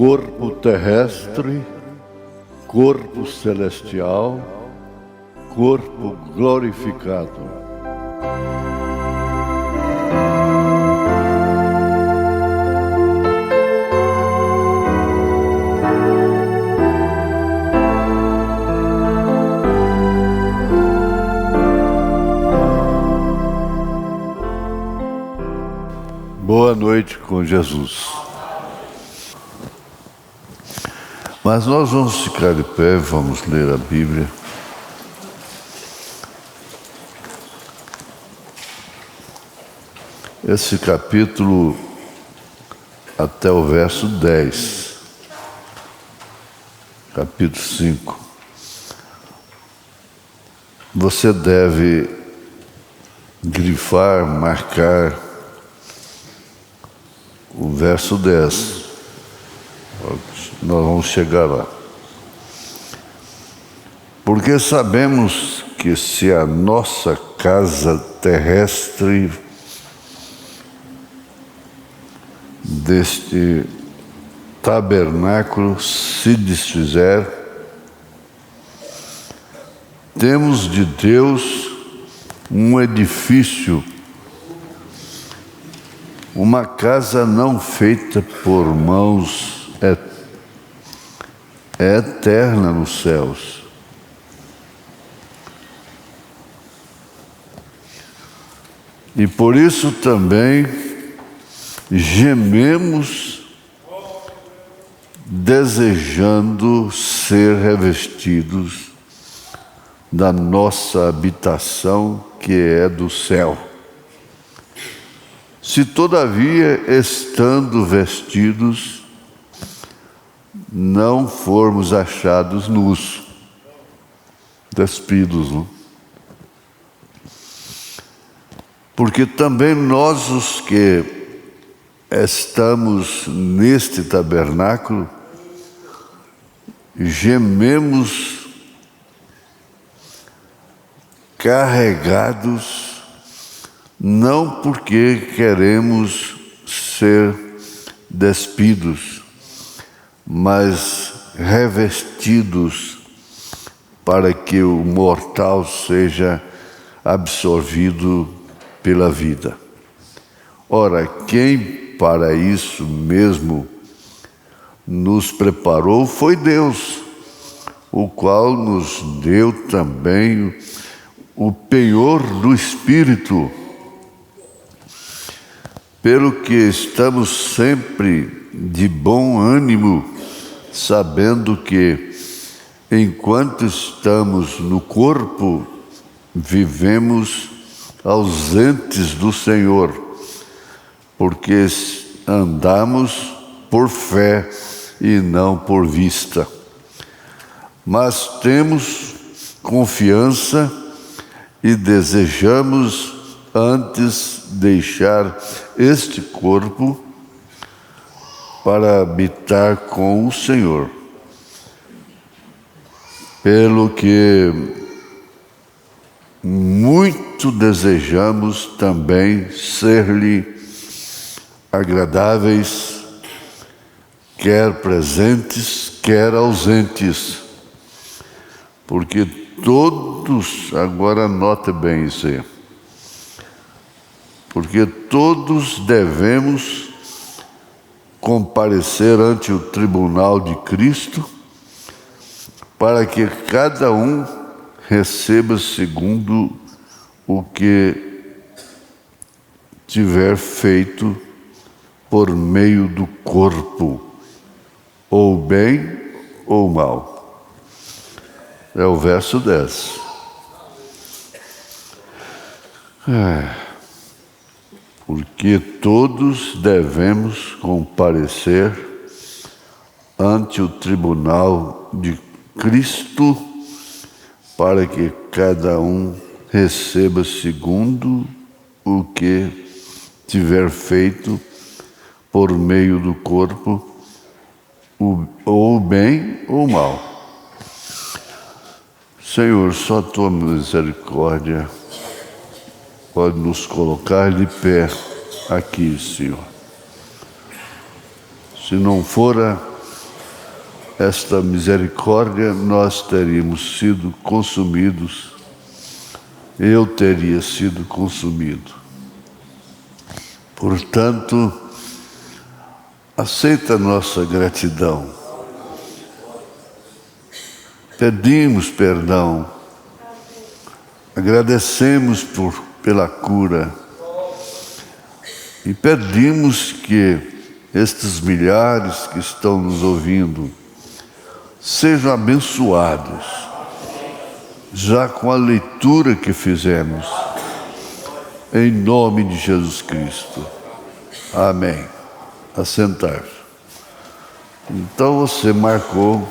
corpo terrestre, corpo celestial, corpo glorificado. Boa noite com Jesus. Mas nós vamos ficar de pé, vamos ler a Bíblia. Esse capítulo até o verso 10, capítulo 5. Você deve grifar, marcar o verso 10. Nós vamos chegar lá. Porque sabemos que se a nossa casa terrestre deste tabernáculo se desfizer, temos de Deus um edifício, uma casa não feita por mãos, é eterna nos céus. E por isso também gememos, desejando ser revestidos da nossa habitação que é do céu. Se todavia, estando vestidos, não formos achados nus, despidos, não? Porque também nós, os que estamos neste tabernáculo, gememos carregados, não porque queremos ser despidos, mas revestidos para que o mortal seja absorvido pela vida. Ora, quem para isso mesmo nos preparou foi Deus, o qual nos deu também o penhor do Espírito, pelo que estamos sempre de bom ânimo, sabendo que, enquanto estamos no corpo, vivemos ausentes do Senhor, porque andamos por fé e não por vista. Mas temos confiança e desejamos antes deixar este corpo para habitar com o Senhor, pelo que muito desejamos também ser-lhe agradáveis, quer presentes, quer ausentes, porque todos, agora nota bem isso aí, porque todos devemos comparecer ante o tribunal de Cristo, para que cada um receba segundo o que tiver feito por meio do corpo, ou bem ou mal. É o verso 10. Porque todos devemos comparecer ante o tribunal de Cristo, para que cada um receba segundo o que tiver feito por meio do corpo, ou bem ou mal. Senhor, só a tua misericórdia pode nos colocar de pé aqui, Senhor. Se não for esta misericórdia, nós teríamos sido consumidos, eu teria sido consumido. Portanto, aceita a nossa gratidão. Pedimos perdão, agradecemos pela cura e pedimos que estes milhares que estão nos ouvindo sejam abençoados, já com a leitura que fizemos, em nome de Jesus Cristo. Amém. Assentar. Então você marcou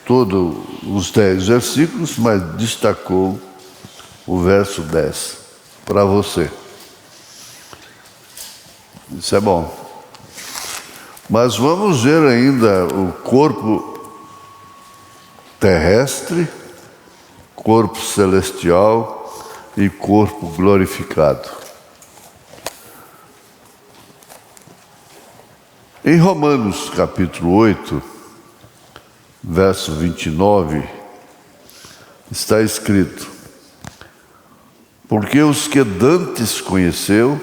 todos os 10 versículos, mas destacou o verso 10 para você. Isso é bom. Mas vamos ver ainda o corpo terrestre, corpo celestial e corpo glorificado. Em Romanos capítulo 8, verso 29, está escrito: porque os que dantes conheceu,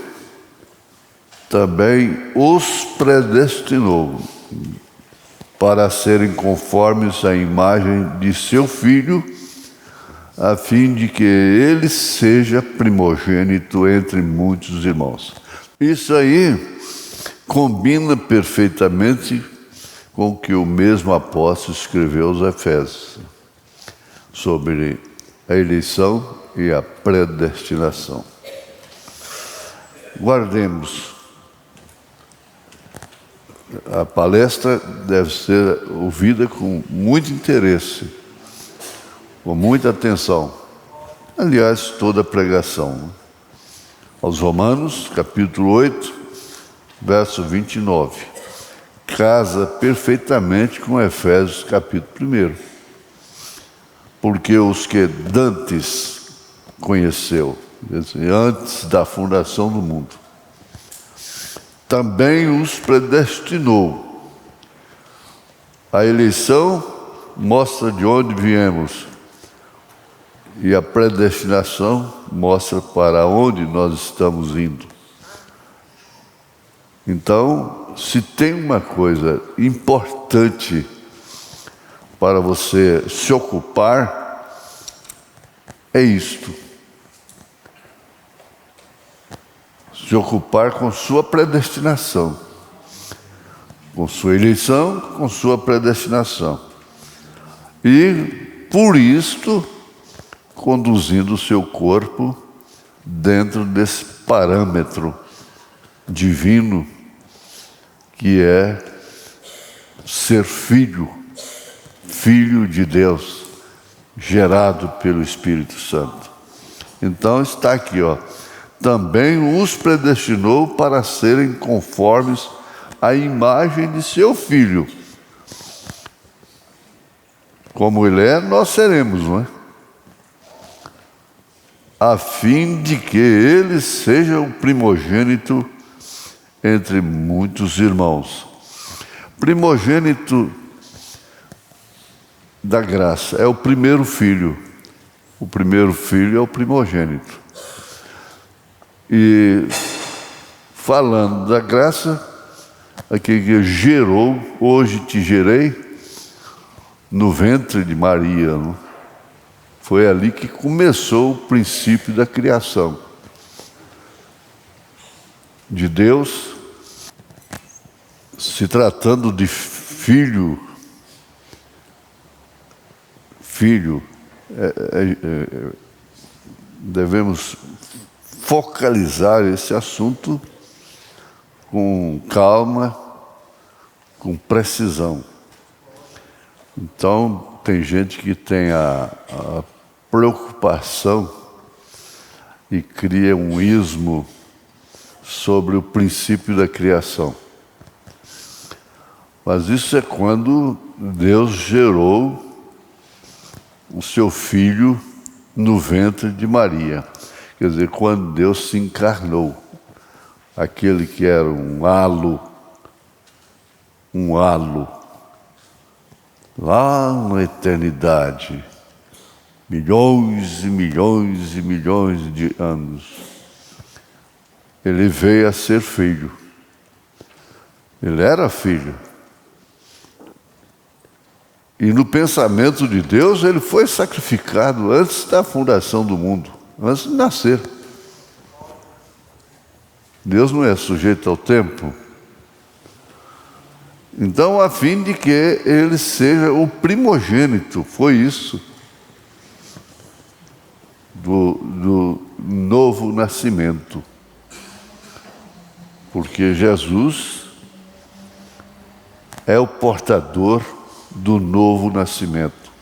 também os predestinou para serem conformes à imagem de seu Filho, a fim de que ele seja primogênito entre muitos irmãos. Isso aí combina perfeitamente com o que o mesmo apóstolo escreveu aos Efésios, sobre a eleição e a predestinação. Guardemos. A palestra deve ser ouvida com muito interesse, com muita atenção. Aliás, toda a pregação. Aos Romanos, capítulo 8, verso 29. Casa perfeitamente com Efésios, capítulo 1. Porque os que dantes conheceu, antes da fundação do mundo, também os predestinou. A eleição mostra de onde viemos, e a predestinação mostra para onde nós estamos indo. Então, se tem uma coisa importante para você se ocupar, é isto. Se ocupar com sua predestinação, com sua eleição, com sua predestinação. E, por isto, conduzindo o seu corpo dentro desse parâmetro divino que é ser filho de Deus, gerado pelo Espírito Santo. Então está aqui, também os predestinou para serem conformes à imagem de seu Filho. Como ele é, nós seremos, não é? A fim de que ele seja o primogênito entre muitos irmãos. Primogênito da graça é o primeiro filho. O primeiro filho é o primogênito. E falando da graça, aquele que gerou, hoje te gerei, no ventre de Maria, não? Foi ali que começou o princípio da criação de Deus, se tratando de filho, devemos focalizar esse assunto com calma, com precisão. Então, tem gente que tem a preocupação e cria um ismo sobre o princípio da criação. Mas isso é quando Deus gerou o seu filho no ventre de Maria. Quer dizer, quando Deus se encarnou, aquele que era um halo lá na eternidade, milhões e milhões e milhões de anos, ele veio a ser filho. Ele era filho. E no pensamento de Deus, ele foi sacrificado antes da fundação do mundo, antes de nascer. Deus não é sujeito ao tempo. Então, a fim de que ele seja o primogênito, foi isso, do novo nascimento. Porque Jesus é o portador do novo nascimento,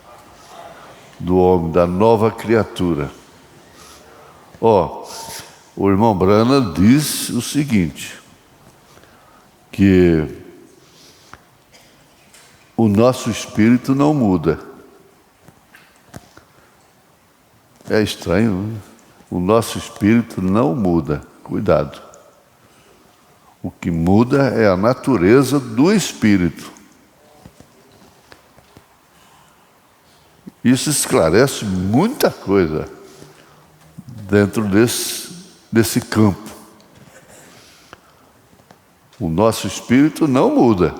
do homem, da nova criatura. O irmão Branham diz o seguinte, que o nosso espírito não muda. É estranho, né? O nosso espírito não muda. Cuidado. O que muda é a natureza do espírito. Isso esclarece muita coisa dentro desse campo. O nosso espírito não muda.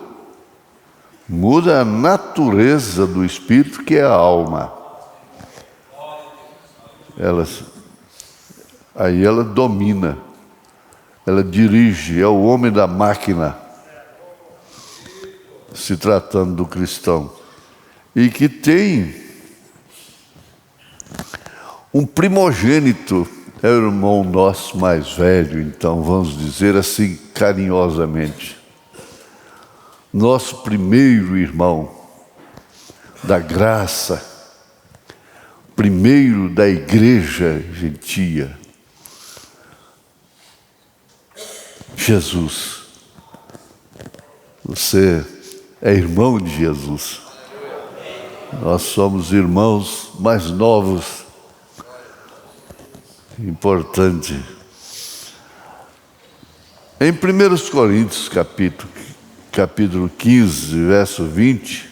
Muda a natureza do espírito, que é a alma. Aí ela domina, ela dirige, é o homem da máquina, se tratando do cristão. E que tem um primogênito, é o irmão nosso mais velho, então vamos dizer assim carinhosamente. Nosso primeiro irmão da graça, primeiro da igreja gentia, Jesus. Você é irmão de Jesus. Nós somos irmãos mais novos. Importante. Em 1 Coríntios, capítulo 15, verso 20,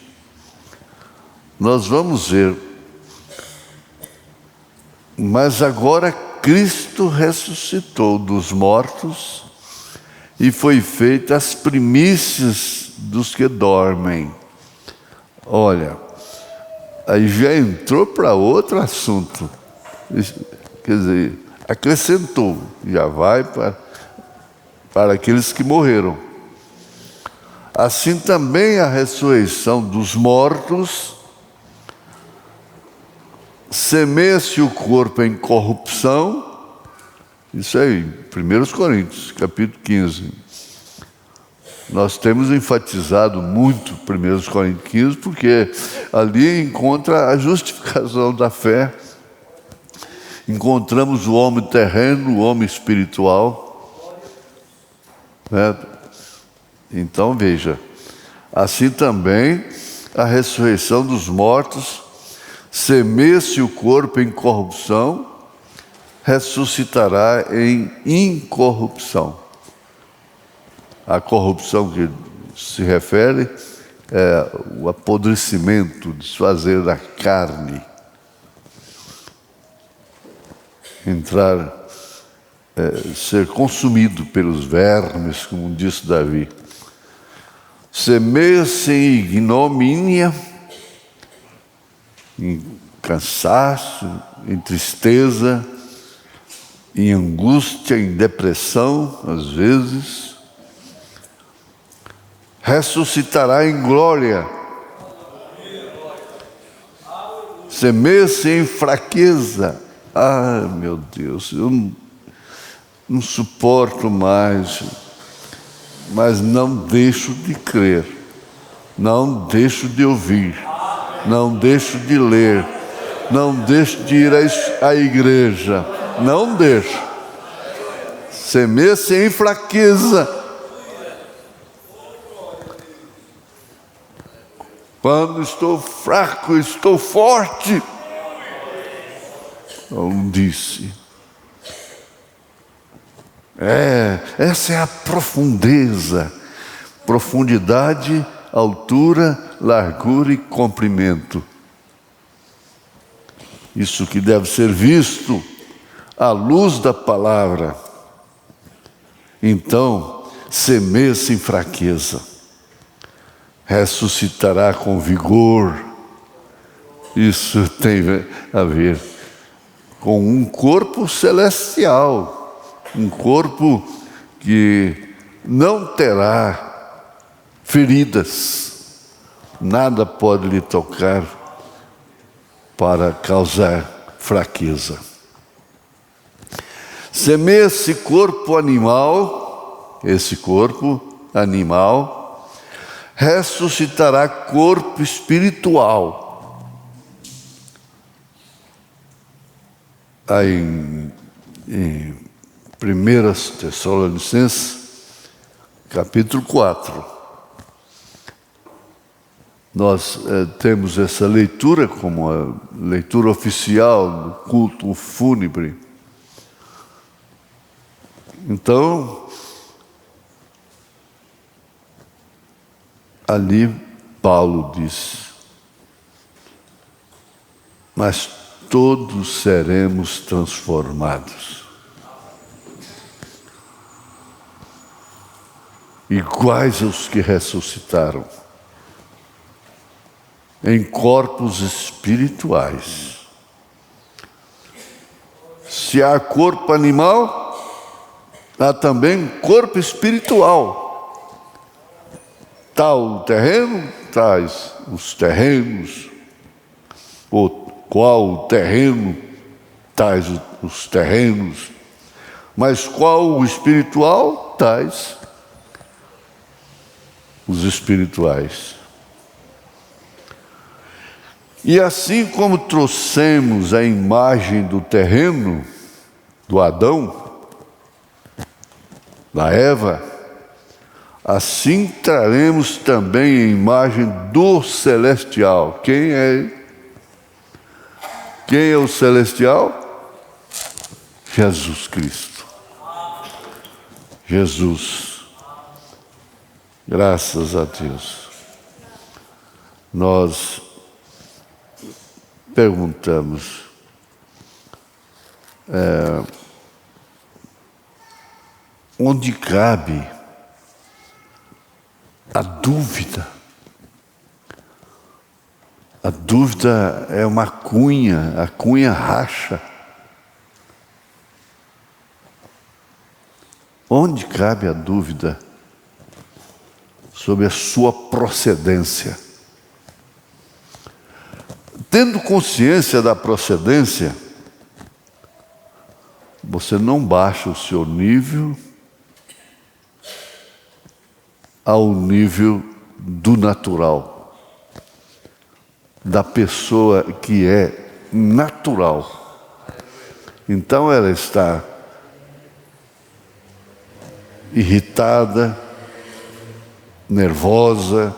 nós vamos ver: mas agora Cristo ressuscitou dos mortos e foi feita as primícias dos que dormem. Olha, aí já entrou para outro assunto. Quer dizer, acrescentou, já vai para aqueles que morreram. Assim também a ressurreição dos mortos, semeia-se o corpo em corrupção. Isso aí, 1 Coríntios, capítulo 15. Nós temos enfatizado muito 1 Coríntios 15, porque ali encontra a justificação da fé. Encontramos o homem terreno, o homem espiritual. Né? Então veja, assim também a ressurreição dos mortos, semeia-se o corpo em corrupção, ressuscitará em incorrupção. A corrupção que se refere é o apodrecimento, o desfazer da carne. Ser consumido pelos vermes, como disse Davi. Semeia-se em ignomínia, em cansaço, em tristeza, em angústia, em depressão, às vezes. Ressuscitará em glória. Semeia-se em fraqueza. Ah, meu Deus, eu não suporto mais, mas não deixo de crer, não deixo de ouvir, não deixo de ler, não deixo de ir à igreja, não deixo. Semeia-se em fraqueza. Quando estou fraco, estou forte. Não disse. Essa é a profundidade altura, largura e comprimento. Isso que deve ser visto à luz da palavra. Então, semeia-se em fraqueza, ressuscitará com vigor. Isso tem a ver com um corpo celestial, um corpo que não terá feridas, nada pode lhe tocar para causar fraqueza. Semeia esse corpo animal, ressuscitará corpo espiritual. Aí em 1 Tessalonicenses, capítulo 4, nós temos essa leitura como a leitura oficial do culto fúnebre. Então, ali Paulo diz: mas todos seremos transformados, iguais aos que ressuscitaram, em corpos espirituais. Se há corpo animal, há também corpo espiritual. Tal o terreno, tais os terrenos. Ou qual o terreno, tais os terrenos. Mas qual o espiritual, tais os espirituais. E assim como trouxemos a imagem do terreno, do Adão, da Eva, assim traremos também a imagem do celestial. Quem é o celestial? Jesus Cristo. Jesus. Graças a Deus. Nós perguntamos, onde cabe a dúvida? A dúvida é uma cunha, a cunha racha. Onde cabe a dúvida sobre a sua procedência? Tendo consciência da procedência, você não baixa o seu nível ao nível do natural, da pessoa que é natural. Então ela está irritada, nervosa,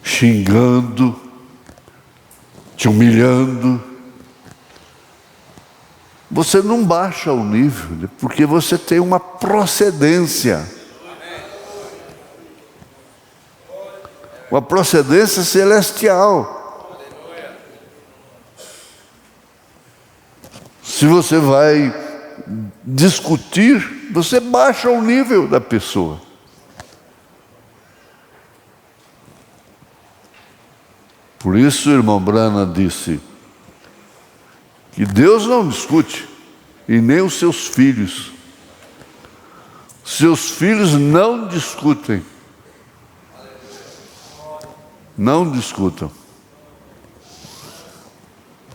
xingando, te humilhando. Você não baixa o nível, porque você tem uma procedência. Uma procedência celestial. Se você vai discutir, você baixa o nível da pessoa. Por isso o irmão Brana disse que Deus não discute, e nem os seus filhos. Seus filhos não discutem. Não discutam.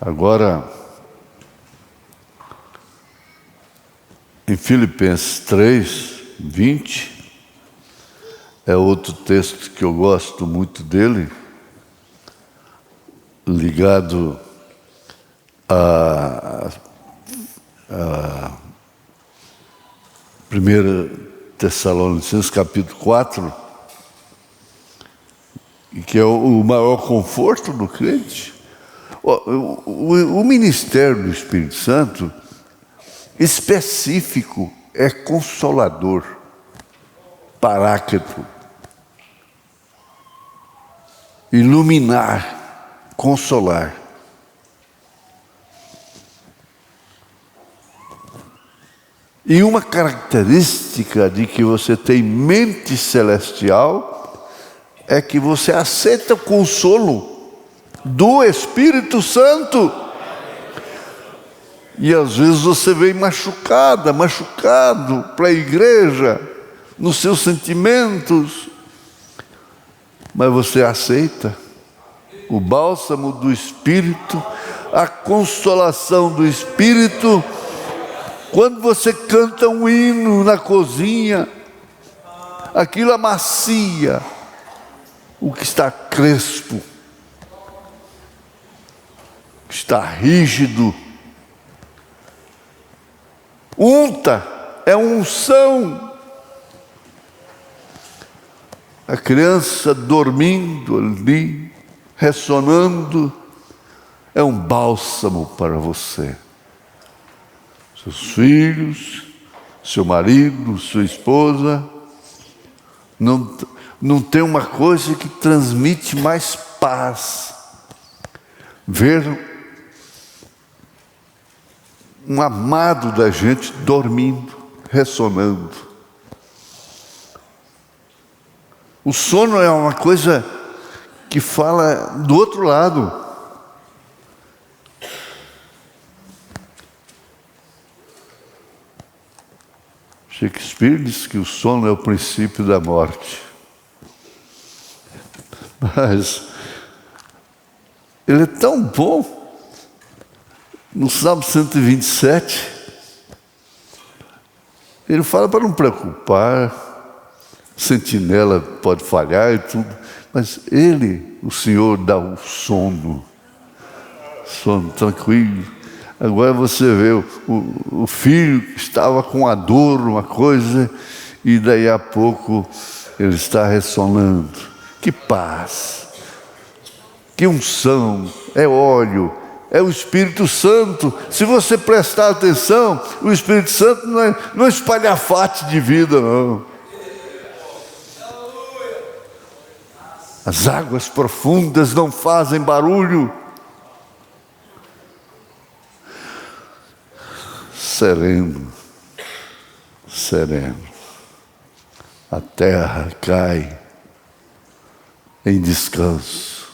Agora, em Filipenses 3, 20, é outro texto que eu gosto muito dele, ligado a 1 Tessalonicenses capítulo 4, que é o maior conforto do crente. O ministério do Espírito Santo específico é consolador, paráclito. iluminar, consolar. E uma característica de que você tem mente celestial é que você aceita o consolo do Espírito Santo. E às vezes você vem machucado para a igreja, nos seus sentimentos, mas você aceita o bálsamo do Espírito, a consolação do Espírito. Quando você canta um hino na cozinha, aquilo amacia o que está crespo, que está rígido. Unta, é unção. A criança dormindo ali, ressonando, é um bálsamo para você. Seus filhos, seu marido, sua esposa, não tem uma coisa que transmite mais paz. Ver um amado da gente dormindo, ressonando. O sono é uma coisa que fala do outro lado. Shakespeare diz que o sono é o princípio da morte. Mas ele é tão bom. No Salmo 127, ele fala para não preocupar, sentinela pode falhar e tudo, mas ele, o Senhor, dá o sono tranquilo. Agora você vê o filho que estava com a dor, uma coisa, e daí a pouco ele está ressonando. Que paz, que unção, é óleo, é o Espírito Santo. Se você prestar atenção, o Espírito Santo não é espalhafate de vida, não. As águas profundas não fazem barulho. Sereno, sereno. A terra cai em descanso.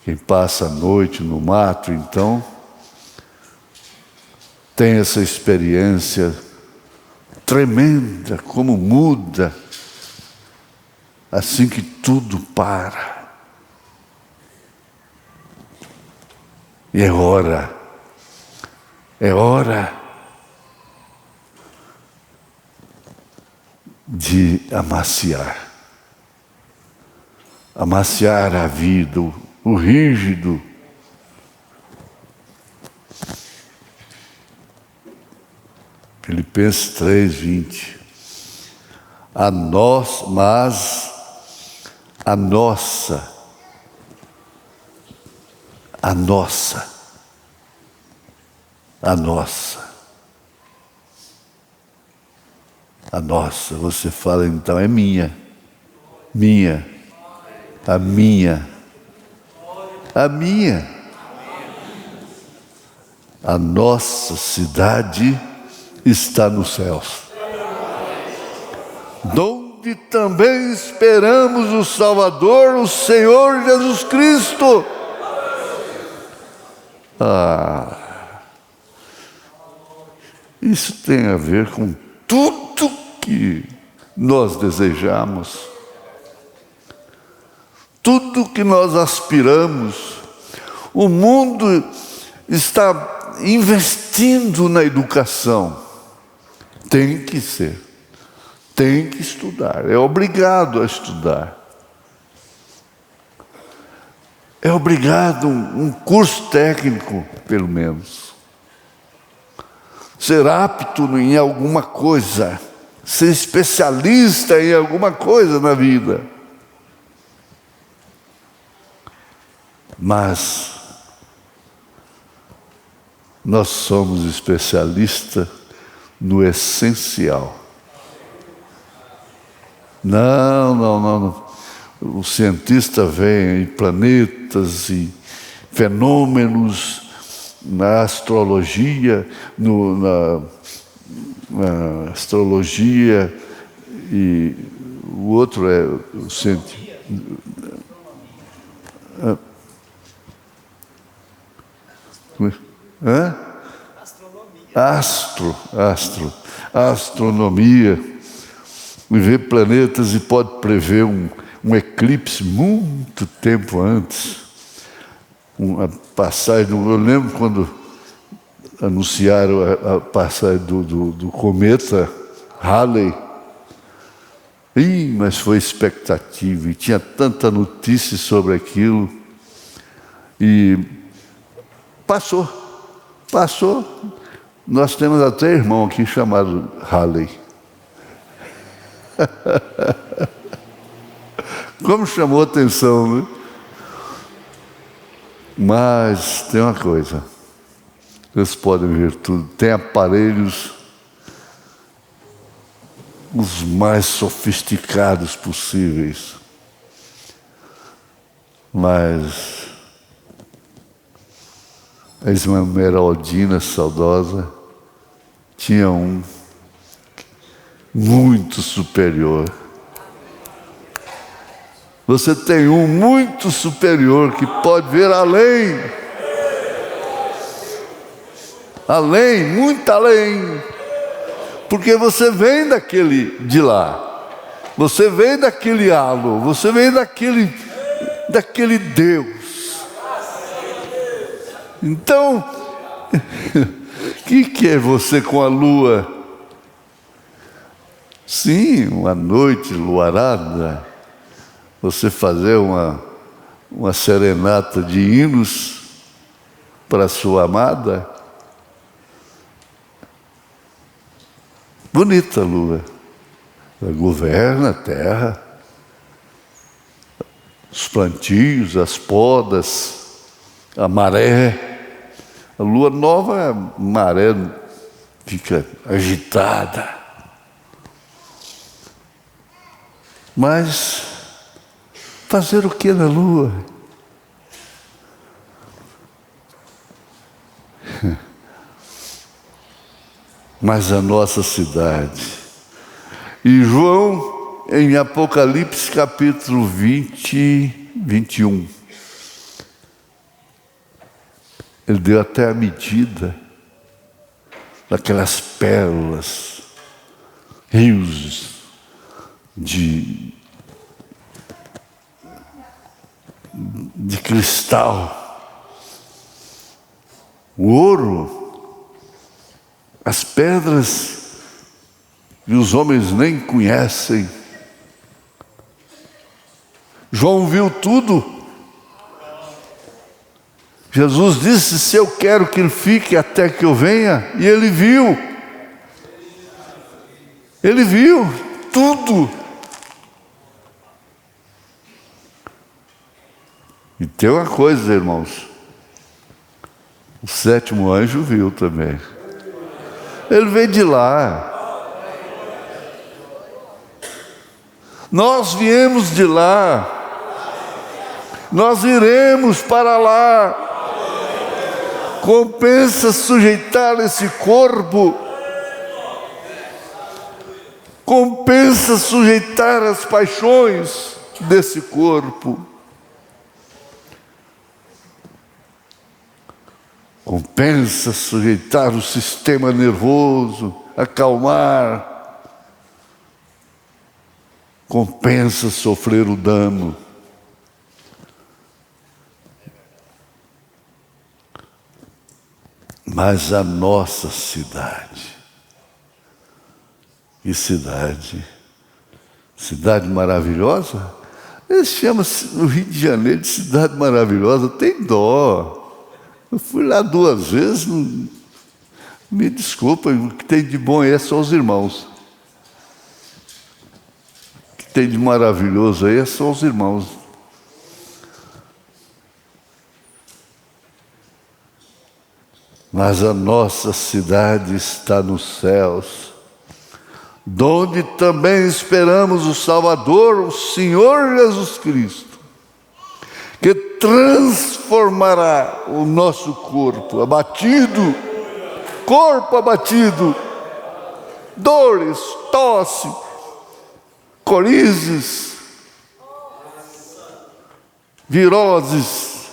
Quem passa a noite no mato, então, tem essa experiência tremenda, como muda, assim que tudo para. E é hora de amaciar a vida, o rígido. Filipenses 3:20. Mas a nossa, você fala então, é minha, a minha. A nossa cidade está nos céus, donde também esperamos o Salvador, o Senhor Jesus Cristo. Isso tem a ver com tudo que nós desejamos, tudo que nós aspiramos. O mundo está investindo na educação. Tem que estudar, é obrigado a estudar. É obrigado um curso técnico, pelo menos. Ser apto em alguma coisa, ser especialista em alguma coisa na vida. Mas nós somos especialistas no essencial. Não. o cientista vê em planetas e fenômenos na astrologia, na astrologia, e o outro é o cientista. Astronomia, e vê planetas e pode prever um eclipse muito tempo antes. Uma passagem, eu lembro quando anunciaram a passagem do cometa Halley. Mas foi expectativa, e tinha tanta notícia sobre aquilo. E passou. Nós temos até irmão aqui chamado Halley. Como chamou a atenção, né? Mas tem uma coisa, vocês podem ver tudo, tem aparelhos os mais sofisticados possíveis, mas a Esmeraldina saudosa tinha um muito superior. Você tem um muito superior que pode ver além, muito além, porque você vem daquele de lá, você vem daquele halo, você vem daquele Deus. Então, o que é você com a lua? Sim, uma noite luarada, você fazer uma serenata de hinos para a sua amada. Bonita a lua, ela governa a terra, os plantios, as podas, a maré. A lua nova, a maré fica agitada. Mas fazer o que na lua? Mas a nossa cidade. E João, em Apocalipse capítulo 20, 21, ele deu até a medida daquelas pérolas, rios de cristal, o ouro, as pedras que os homens nem conhecem. João viu tudo. Jesus disse: se eu quero que ele fique até que eu venha, e ele viu tudo. E tem uma coisa, irmãos, o sétimo anjo viu também. Ele veio de lá. Nós viemos de lá. Nós iremos para lá. Compensa sujeitar esse corpo. Compensa sujeitar as paixões desse corpo. Compensa sujeitar o sistema nervoso, acalmar. Compensa sofrer o dano. Mas a nossa cidade, que cidade? Cidade maravilhosa? Eles chamam o Rio de Janeiro de cidade maravilhosa, tem dó. Eu fui lá 2 vezes, me desculpa, o que tem de bom aí é só os irmãos. O que tem de maravilhoso aí é só os irmãos. Mas a nossa cidade está nos céus. donde também esperamos o Salvador, o Senhor Jesus Cristo, que transformará o nosso corpo abatido, dores, tosse, corizes, viroses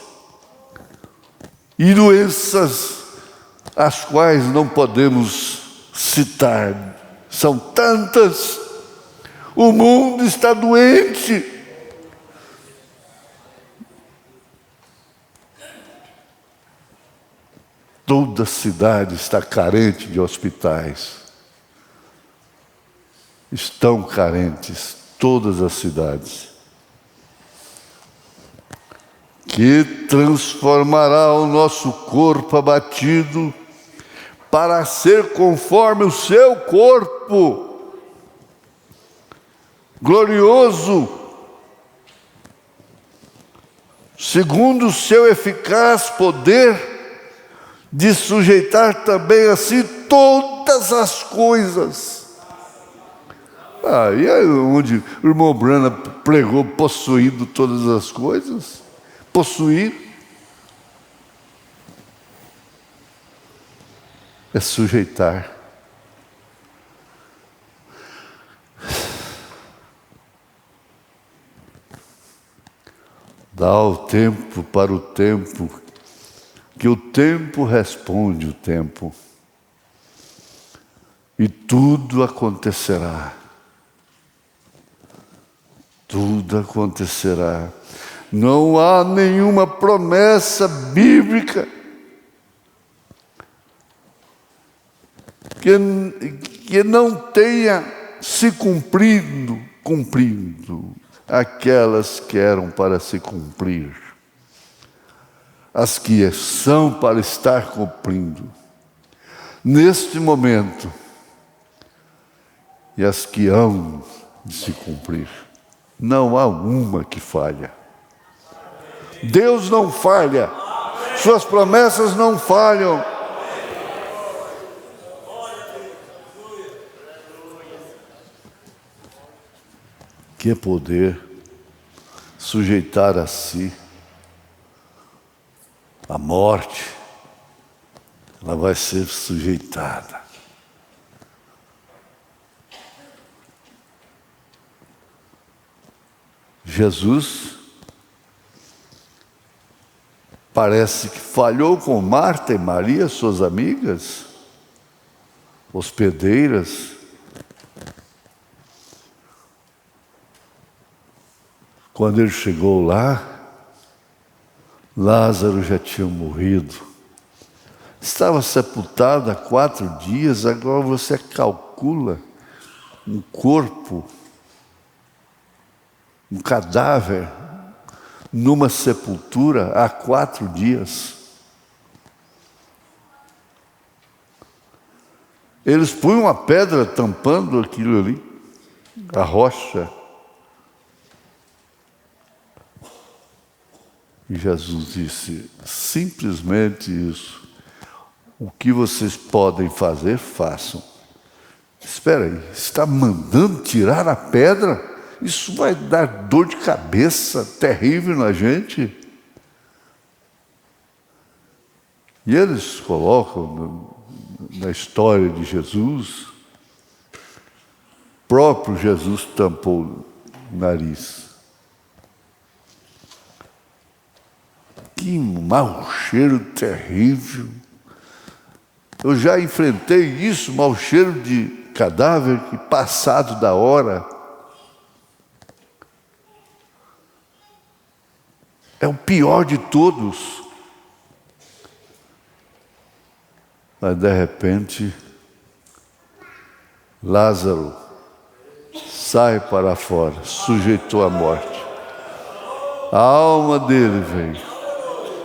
e doenças, as quais não podemos citar. São tantas. O mundo está doente. Toda a cidade está carente de hospitais. Estão carentes todas as cidades. Que transformará o nosso corpo abatido para ser conforme o seu corpo glorioso, segundo o seu eficaz poder, de sujeitar também a si todas as coisas. E é onde o irmão Branham pregou possuindo todas as coisas. Possuir é sujeitar. Dá o tempo para o tempo, que o tempo responde o tempo, e tudo acontecerá. Tudo acontecerá. Não há nenhuma promessa bíblica que não tenha se cumprido aquelas que eram para se cumprir, as que são para estar cumprindo neste momento, e as que hão de se cumprir. Não há uma que falha. Deus não falha, suas promessas não falham. Que poder sujeitar a si a morte, ela vai ser sujeitada. Jesus parece que falhou com Marta e Maria, suas amigas, hospedeiras. Quando ele chegou lá, Lázaro já tinha morrido. Estava sepultado há 4 dias, agora você calcula um corpo, um cadáver, numa sepultura há 4 dias. Eles punham uma pedra tampando aquilo ali, a rocha. E Jesus disse simplesmente isso. O que vocês podem fazer, façam. Espera aí, está mandando tirar a pedra? Isso vai dar dor de cabeça terrível na gente. E eles colocam na história de Jesus, próprio Jesus tampou o nariz. Que mau cheiro terrível. Eu já enfrentei isso, mau cheiro de cadáver que passado da hora. É o pior de todos. Mas de repente, Lázaro sai para fora, sujeitou à morte. A alma dele veio.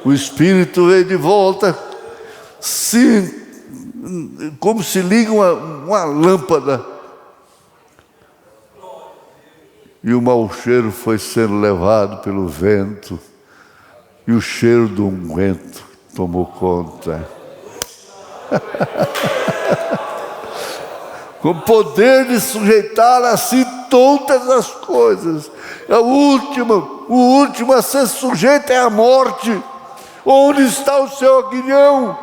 O espírito veio de volta, como se liga uma lâmpada. E o mau cheiro foi sendo levado pelo vento. E o cheiro do unguento tomou conta. com poder de sujeitar a si todas as coisas. O último a ser sujeito é a morte. Onde está o seu aguilhão?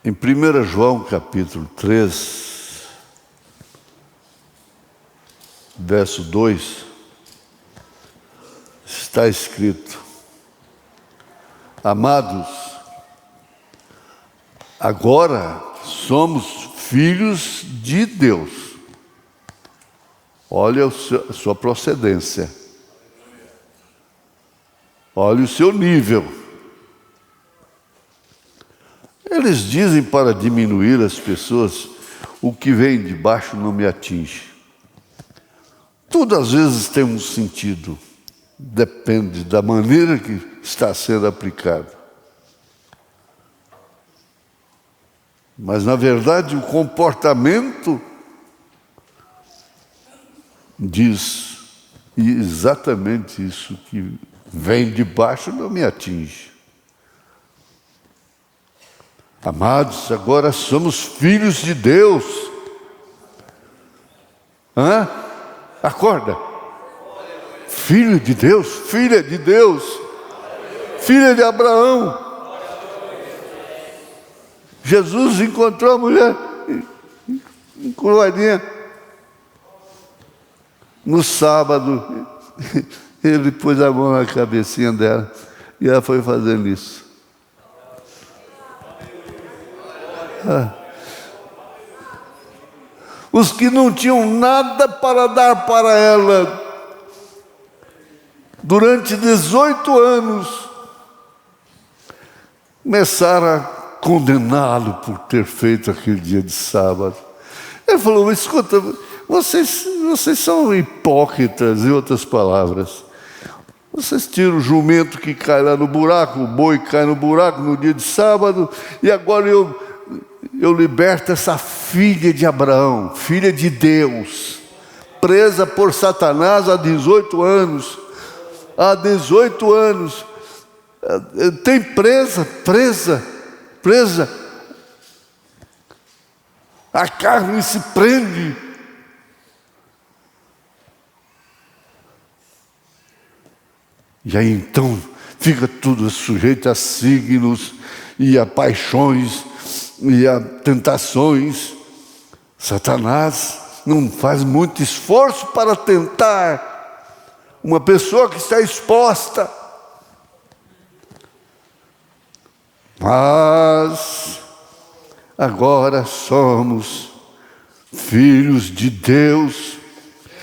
Em 1 João capítulo 3, verso 2, está escrito: amados, agora somos filhos de Deus. Olha a sua procedência. Olha o seu nível. Eles dizem para diminuir as pessoas: o que vem de baixo não me atinge. Tudo às vezes tem um sentido. Depende da maneira que está sendo aplicado. Mas, na verdade, o comportamento diz exatamente isso, que vem de baixo não me atinge. Amados, agora somos filhos de Deus. Acorda. Filho de Deus, filha de Deus, filha de Abraão. Jesus encontrou a mulher encurvadinha no sábado. Ele pôs a mão na cabecinha dela e ela foi fazendo isso. Os que não tinham nada para dar para ela, durante 18 anos, começaram a condená-lo por ter feito aquele dia de sábado. Ele falou: mas escuta, vocês são hipócritas, em outras palavras. Vocês tiram o jumento que cai lá no buraco, o boi cai no buraco no dia de sábado, e agora eu liberto essa filha de Abraão, filha de Deus, presa por Satanás há 18 anos. Há 18 anos, tem presa. A carne se prende. E aí então fica tudo sujeito a signos e a paixões e a tentações. Satanás não faz muito esforço para tentar uma pessoa que está exposta. Mas agora somos filhos de Deus.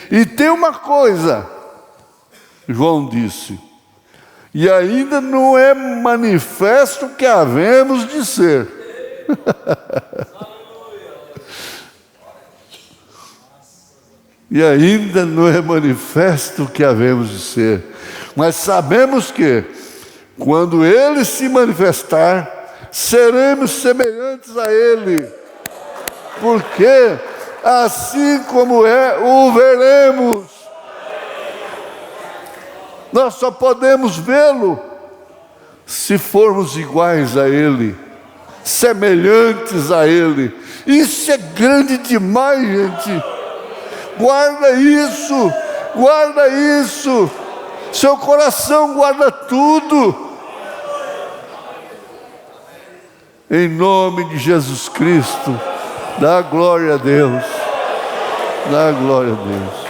E tem uma coisa, João disse: e ainda não é manifesto o que havemos de ser. E ainda não é manifesto o que havemos de ser. Mas sabemos que, quando Ele se manifestar, seremos semelhantes a Ele. Porque, assim como é, o veremos. Nós só podemos vê-lo se formos iguais a Ele, semelhantes a Ele. Isso é grande demais, gente. Guarda isso. Seu coração guarda tudo. Em nome de Jesus Cristo, dá glória a Deus. Dá glória a Deus.